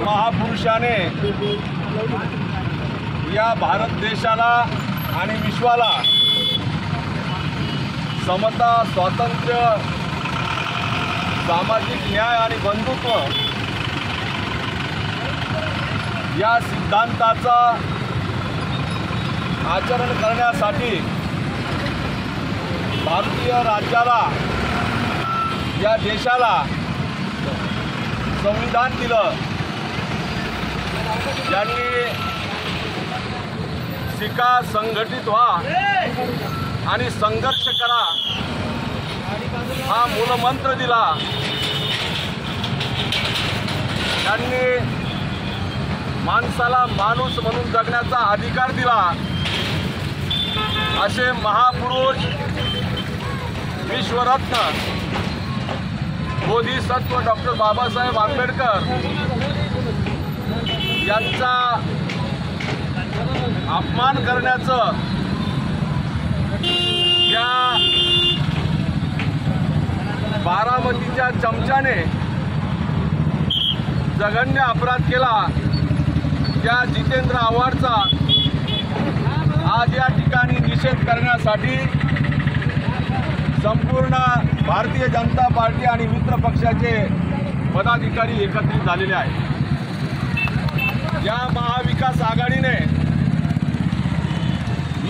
महापुरुषाने या भारत देशाला आणि विश्वाला समता, स्वातंत्र्य, सामाजिक न्याय आणि बंधुत्व या सिद्धांताचा आचरण करण्यासाठी भारतीय राज्याला, या देशाला संविधान दिलं। ज्यांनी शिका, संघटित व्हा आणि संघर्ष करा हा मूलमंत्र दिला। त्यांनी माणसाला माणूस म्हणून जगण्याचा अधिकार दिला। असे महापुरुष, विश्वरत्न, बोधिसत्व डॉक्टर बाबासाहेब आंबेडकर यांचा अपमान करण्याचं या बारामतीच्या चमच्याने जघन्य अपराध केला। त्या जितेंद्र आव्हाडचा आज या ठिकाणी निषेध करण्यासाठी संपूर्ण भारतीय जनता पार्टी आणि मित्र पक्षाचे पदाधिकारी एकत्रित झालेले आहेत। या महाविकास आघाडीने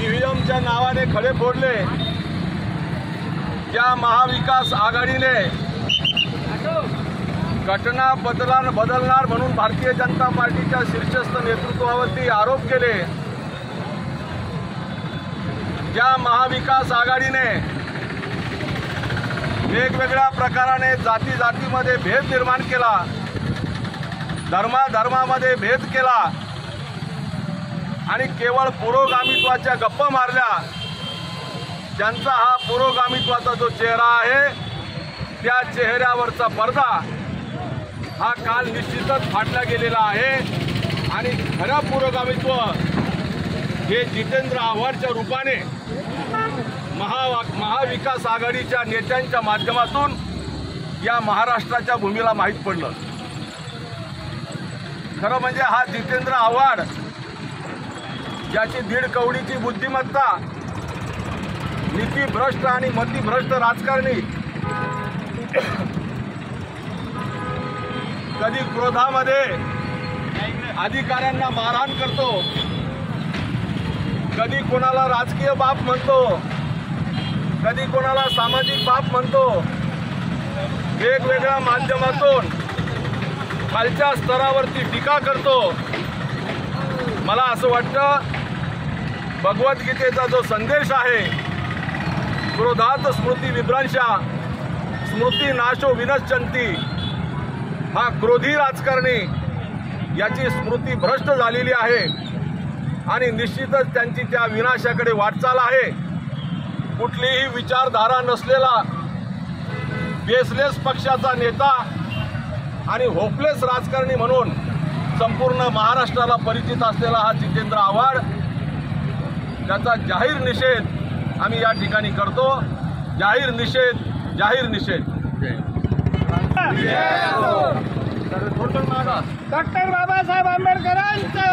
ईव्हीएमच्या नावाने खडे फोडले। या महाविकास आघाडीने घटना बदलणार म्हणून भारतीय जनता पार्टीच्या शीर्षस्थ नेतृत्वावरती आरोप केले। या महाविकास आघाडीने वेगवेगळ्या प्रकाराने जातीमध्ये भेद निर्माण केला, धर्मामध्ये भेद केला आणि केवळ पुरोगामित्वाच्या गप्पा मारल्या। त्यांचा हा पुरोगामित्वाचा जो चेहरा आहे, त्या चेहऱ्यावरचा पडदा हा काल निश्चितच फाटला गेलेला आहे आणि खरं पुरोगामित्व हे जितेंद्र आव्हाडच्या रूपाने महाविकास आघाडीच्या नेत्यांच्या माध्यमातून या महाराष्ट्राच्या भूमीला माहीत पडलं। खरं म्हणजे हा जितेंद्र आव्हाड, ज्याची दीड कवडीची बुद्धिमत्ता, नीतीभ्रष्ट आणि मतिभ्रष्ट राजकारणी, कधी क्रोधामध्ये अधिकाऱ्यांना मारहाण करतो, कधी कोणाला राजकीय बाप म्हणतो, कधी कोणाला सामाजिक बाप म्हणतो, वेगवेगळ्या माध्यमातून खालच्या स्तरावरती टीका करतो। मला असं वाटतं भगवद्गीतेचा जो संदेश आहे, क्रोधात स्मृती विभ्रंशा, स्मृती नाशो विनश्यन्ति, हा क्रोधी राजकारणी याची स्मृती भ्रष्ट झालेली आहे आणि निश्चितच त्यांची त्या विनाशाकडे वाटचाल आहे। कुठलीही विचारधारा नसलेला बेसलेस पक्षाचा नेता आणि होपलेस राजकारणी म्हणून संपूर्ण महाराष्ट्राला परिचित असलेला हा जितेंद्र आव्हाड, त्याचा जाहीर निषेध आम्ही या ठिकाणी करतो। जाहीर निषेध, जाहीर निषेध। डॉक्टर बाबासाहेब आंबेडकरांचा